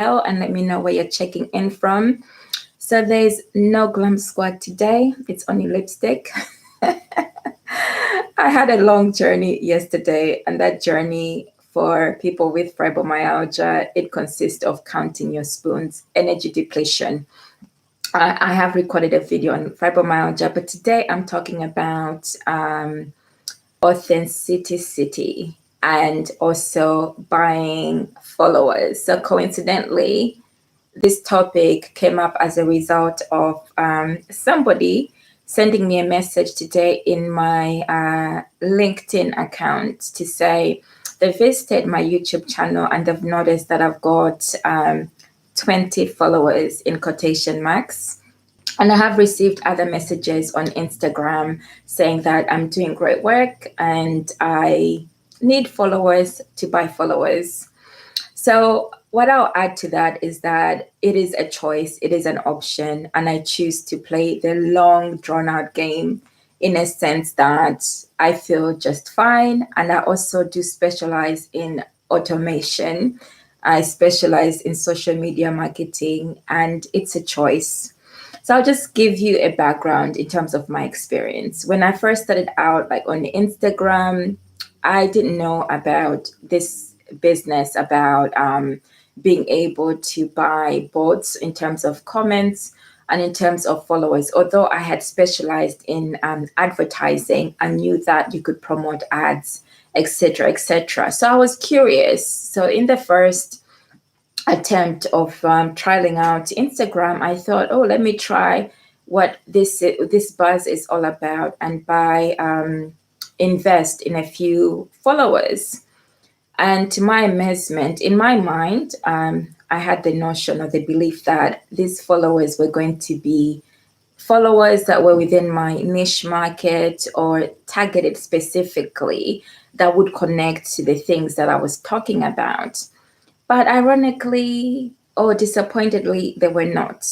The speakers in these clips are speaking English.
and let me know where you're checking in from. So there's no glam squad today. It's only lipstick. I had a long journey yesterday, and that journey for people with fibromyalgia, it consists of counting your spoons, energy depletion. I have recorded a video on fibromyalgia, but today I'm talking about authenticity and also buying followers. So coincidentally, this topic came up as a result of somebody sending me a message today in my LinkedIn account to say they visited my YouTube channel and they've noticed that I've got 20 followers in quotation marks. And I have received other messages on Instagram saying that I'm doing great work and I need followers to buy followers. So what I'll add to that is that it is a choice, it is an option, and I choose to play the long, drawn-out game in a sense that I feel just fine. And I also do specialize in automation. I specialize in social media marketing, and it's a choice. So I'll just give you a background in terms of my experience. When I first started out, like on Instagram, I didn't know about this business about being able to buy bots in terms of comments and in terms of followers. Although I had specialized in advertising, I knew that you could promote ads, etc., etc. So I was curious. So in the first attempt of trialing out Instagram, I thought, oh, let me try what this buzz is all about and invest in a few followers. And to my amazement, in my mind, I had the notion or the belief that these followers were going to be followers that were within my niche market or targeted specifically that would connect to the things that I was talking about. But ironically or disappointedly, they were not.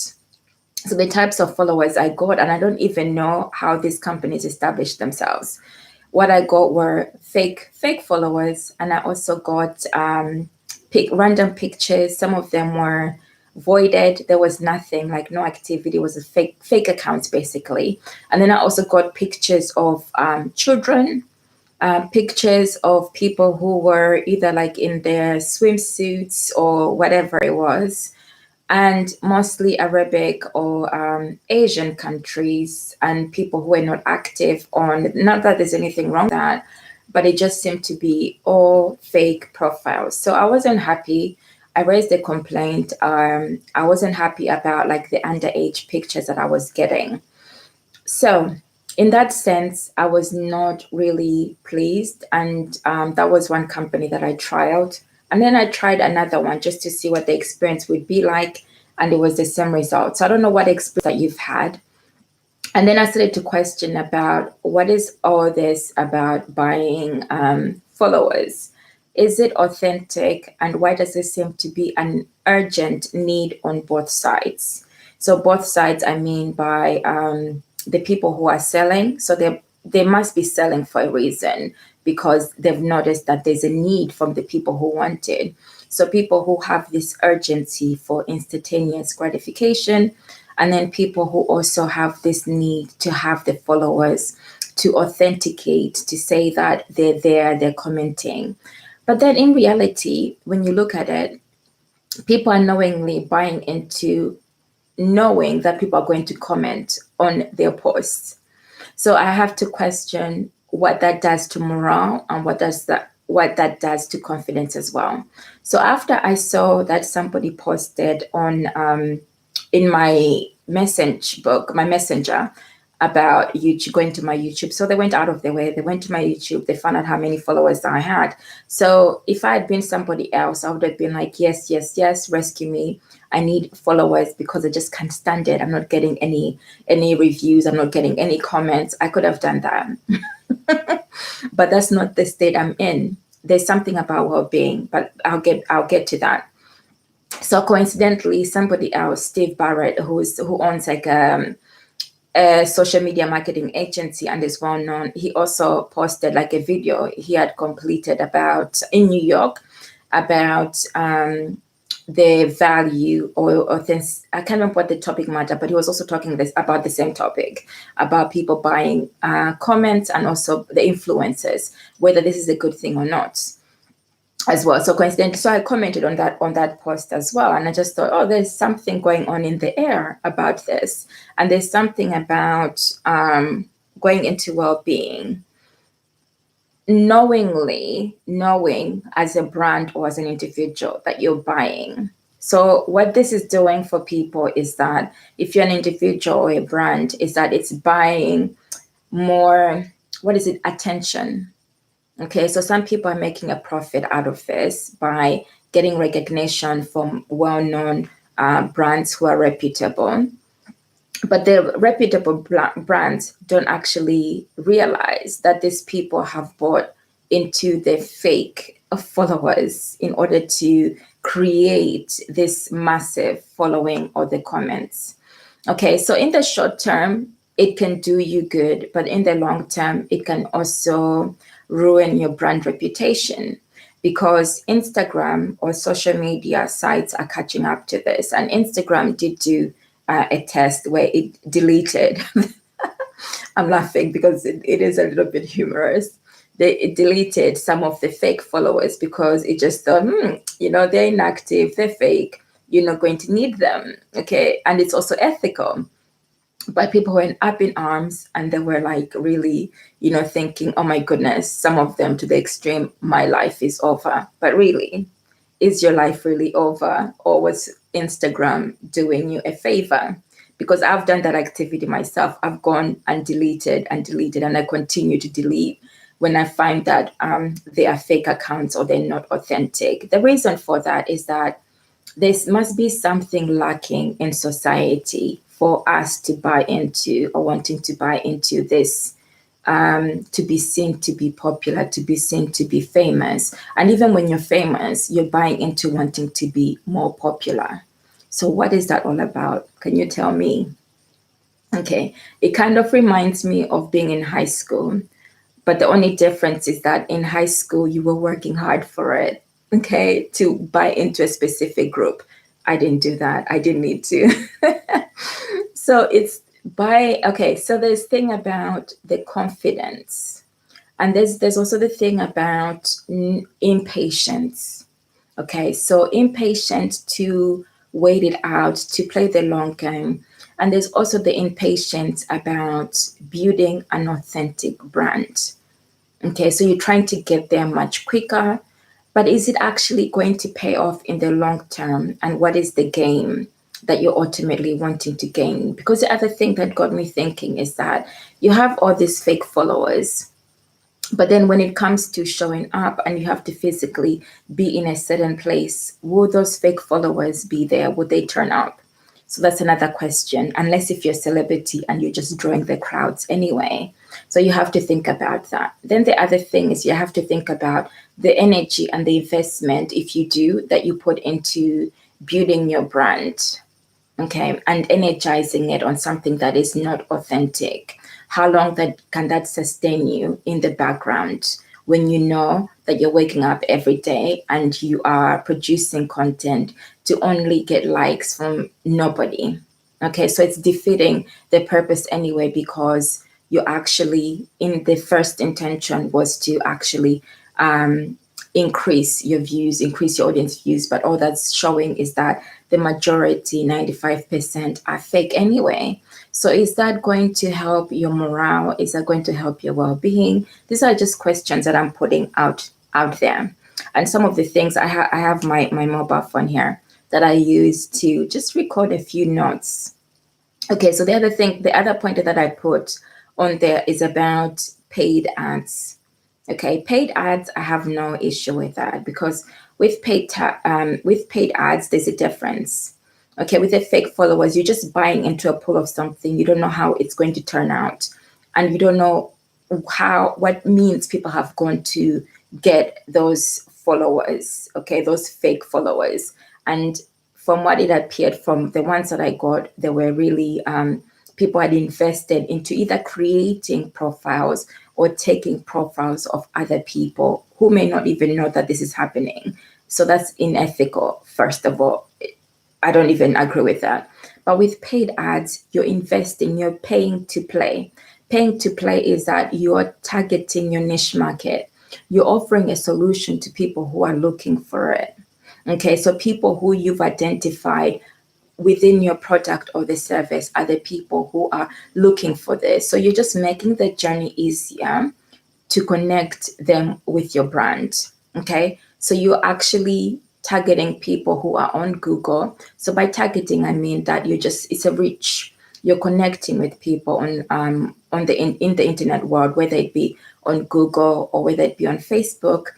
So the types of followers I got, and I don't even know how these companies established themselves. What I got were fake followers, and I also got random pictures. Some of them were voided. There was nothing, like no activity. It was a fake accounts basically. And then I also got pictures of children, pictures of people who were either like in their swimsuits or whatever it was, and mostly Arabic or Asian countries, and people who were not active on, not that there's anything wrong with that, but it just seemed to be all fake profiles. So I wasn't happy. I raised a complaint. I wasn't happy about like the underage pictures that I was getting. So in that sense, I was not really pleased. And that was one company that I trialed. And then I tried another one just to see what the experience would be like. And it was the same result. So I don't know what experience that you've had. And then I started to question about what is all this about buying followers? Is it authentic? And why does there seem to be an urgent need on both sides? So both sides, I mean by the people who are selling. So they must be selling for a reason, because they've noticed that there's a need from the people who want it. So people who have this urgency for instantaneous gratification, and then people who also have this need to have the followers to authenticate, to say that they're there, they're commenting. But then in reality, when you look at it, people are knowingly buying into knowing that people are going to comment on their posts. So I have to question what that does to morale and what that does to confidence as well. So after I saw that somebody posted on in my messenger about YouTube, going to my YouTube. So they went out of their way. They went to my YouTube. They found out how many followers I had. So if I had been somebody else, I would have been like, yes, rescue me. I need followers because I just can't stand it. I'm not getting any reviews. I'm not getting any comments. I could have done that. But that's not the state I'm in. There's something about well-being, but I'll get to that. So coincidentally, somebody else, Steve Barrett, who owns like a social media marketing agency and is well known, he also posted like a video he had completed about in New York about the value or I can't remember what the topic matter, but he was also talking about the same topic, about people buying comments and also the influencers, whether this is a good thing or not as well. So coincidentally, so I commented on that post as well, and I just thought, oh, there's something going on in the air about this, and there's something about going into well-being, knowing as a brand or as an individual that you're buying. So what this is doing for people is that if you're an individual or a brand, is that it's buying more, attention. Okay, so some people are making a profit out of this by getting recognition from well-known brands who are reputable. But the reputable brands don't actually realize that these people have bought into the fake followers in order to create this massive following or the comments. Okay, so in the short term, it can do you good, but in the long term, it can also ruin your brand reputation, because Instagram or social media sites are catching up to this. And Instagram did do a test where it deleted. I'm laughing because it is a little bit humorous. It deleted some of the fake followers because it just thought, they're inactive, they're fake, you're not going to need them. Okay. And it's also ethical. But people went up in arms and they were like really, thinking, oh my goodness, some of them to the extreme, my life is over. But really, is your life really over, or was Instagram doing you a favor? Because I've done that activity myself. I've gone and deleted, and I continue to delete when I find that they are fake accounts or they're not authentic. The reason for that is that there must be something lacking in society for us to buy into, or wanting to buy into this, to be seen to be popular, to be seen to be famous. And even when you're famous, you're buying into wanting to be more popular. So what is that all about? Can you tell me? Okay, it kind of reminds me of being in high school. But the only difference is that in high school, you were working hard for it, okay, to buy into a specific group. I didn't do that. I didn't need to. So so there's thing about the confidence. And there's also the thing about impatience. Okay, so impatient to wait it out, to play the long game. And there's also the impatience about building an authentic brand. Okay, so you're trying to get there much quicker, but is it actually going to pay off in the long term? And what is the game that you're ultimately wanting to gain? Because the other thing that got me thinking is that you have all these fake followers, but then when it comes to showing up and you have to physically be in a certain place, will those fake followers be there? Would they turn up? So that's another question, unless if you're a celebrity and you're just drawing the crowds anyway. So you have to think about that. Then the other thing is you have to think about the energy and the investment, if you do, that you put into building your brand, okay, and energizing it on something that is not authentic. How long can that sustain you in the background when you know that you're waking up every day and you are producing content to only get likes from nobody? Okay, so it's defeating the purpose anyway, because you actually, in the first intention was to actually increase your views, increase your audience views, but all that's showing is that the majority, 95%, are fake anyway. So is that going to help your morale? Is that going to help your well-being? These are just questions that I'm putting out there. And some of the things I have my mobile phone here that I use to just record a few notes. Okay, so the other point that I put on there is about paid ads. Okay, paid ads, I have no issue with that, because with paid ads, there's a difference. Okay, with the fake followers, you're just buying into a pool of something. You don't know how it's going to turn out, and you don't know what means people have gone to get those followers. Okay, those fake followers. And from what it appeared, from the ones that I got, they were really people had invested into either creating profiles or taking profiles of other people who may not even know that this is happening. So that's unethical, first of all. I don't even agree with that. But with paid ads, you're investing, you're paying to play. Paying to play is that you're targeting your niche market. You're offering a solution to people who are looking for it. Okay, so people who you've identified within your product or the service are the people who are looking for this. So you're just making the journey easier to connect them with your brand. Okay, so you're actually targeting people who are on Google. So by targeting, I mean that it's a reach. You're connecting with people on the in the internet world, whether it be on Google or whether it be on Facebook,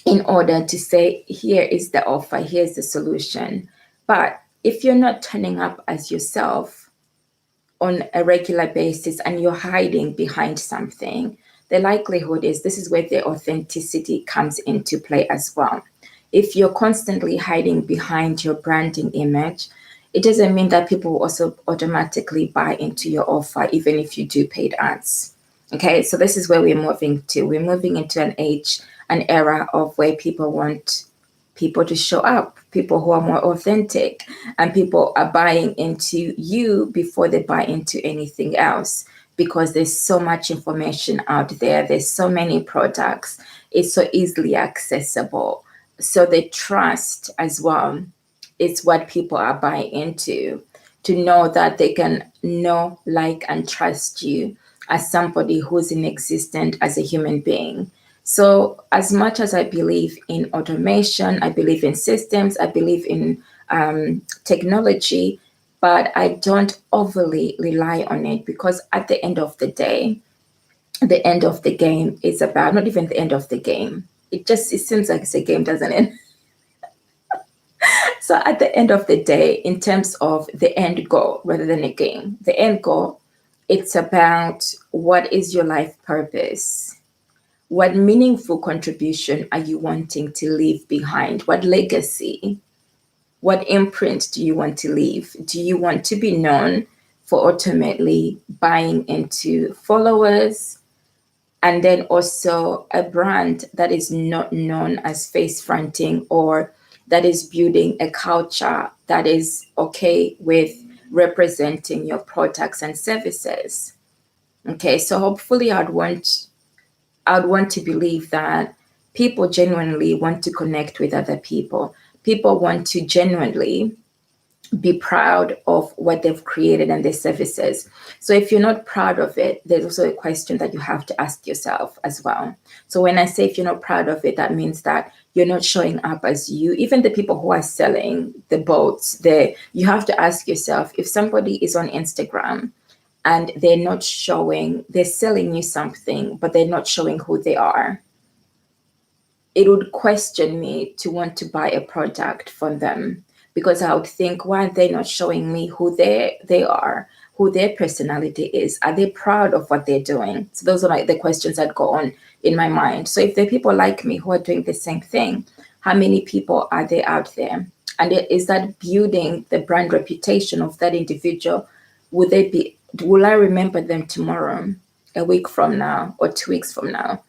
in order to say, here is the offer, here's the solution. But if you're not turning up as yourself on a regular basis and you're hiding behind something, the likelihood is this is where the authenticity comes into play as well. If you're constantly hiding behind your branding image, it doesn't mean that people will also automatically buy into your offer, even if you do paid ads. Okay, so this is where we're moving to. We're moving into an age, an era of where people want people to show up, people who are more authentic, and people are buying into you before they buy into anything else, because there's so much information out there, there's so many products, it's so easily accessible. So the trust as well is what people are buying into, to know that they can know, like, and trust you as somebody who's in existence as a human being. So, as much as I believe in automation, I believe in systems, I believe in technology, but I don't overly rely on it, because at the end of the end of the game is about, not even the end of the game. It seems like it's a game, doesn't it? So at the end of the day, in terms of the end goal rather than a game, the end goal, it's about what is your life purpose? What meaningful contribution are you wanting to leave behind? What legacy? What imprint do you want to leave? Do you want to be known for ultimately buying into followers, and then also a brand that is not known as face fronting, or that is building a culture that is okay with representing your products and services? Okay, so hopefully I'd want to believe that people genuinely want to connect with other people. People want to genuinely be proud of what they've created and their services. So if you're not proud of it, there's also a question that you have to ask yourself as well. So when I say if you're not proud of it, that means that you're not showing up as you. Even the people who are selling the boats, you have to ask yourself, if somebody is on Instagram and they're selling you something, but they're not showing who they are, it would question me to want to buy a product from them, because I would think, why are they not showing me who they are, who their personality is? Are they proud of what they're doing? So those are like the questions that go on in my mind. So if there are people like me who are doing the same thing, how many people are there out there? And is that building the brand reputation of that individual? Will I remember them tomorrow, a week from now, or 2 weeks from now?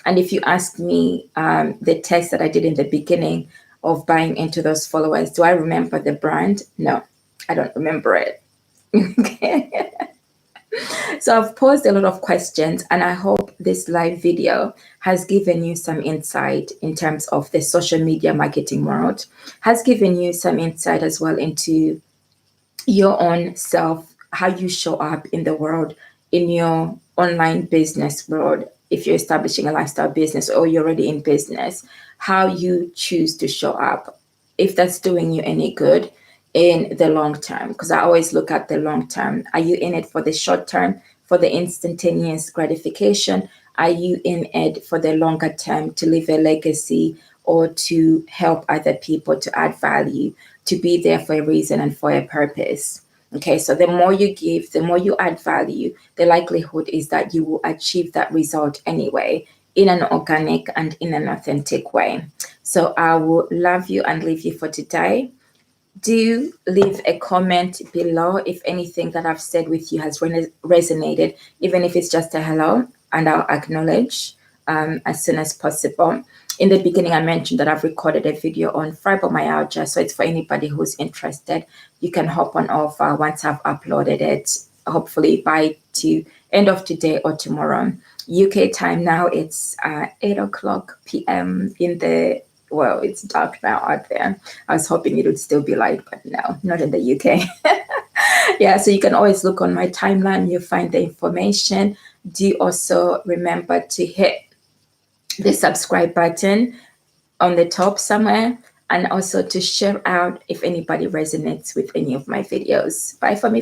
And if you ask me, the test that I did in the beginning of buying into those followers, do I remember the brand? No, I don't remember it. Okay. So I've posed a lot of questions, and I hope this live video has given you some insight in terms of the social media marketing world, has given you some insight as well into your own self, how you show up in the world, in your online business world. If you're establishing a lifestyle business or you're already in business, how you choose to show up, if that's doing you any good in the long term. Because I always look at the long term. Are you in it for the short term, for the instantaneous gratification? Are you in it for the longer term, to leave a legacy or to help other people, to add value, to be there for a reason and for a purpose? Okay, so the more you give, the more you add value, the likelihood is that you will achieve that result anyway, in an organic and in an authentic way. So I will love you and leave you for today. Do leave a comment below if anything that I've said with you has resonated, even if it's just a hello, and I'll acknowledge as soon as possible. In the beginning, I mentioned that I've recorded a video on fibromyalgia, so it's for anybody who's interested. You can hop on over once I've uploaded it, hopefully by to end of today or tomorrow. UK time now, it's 8 o'clock p.m. in the, well, it's dark now out there. I was hoping it would still be light, but no, not in the UK. Yeah, so you can always look on my timeline. You'll find the information. Do also remember to hit the subscribe button on the top somewhere, and also to share out if anybody resonates with any of my videos. Bye for me.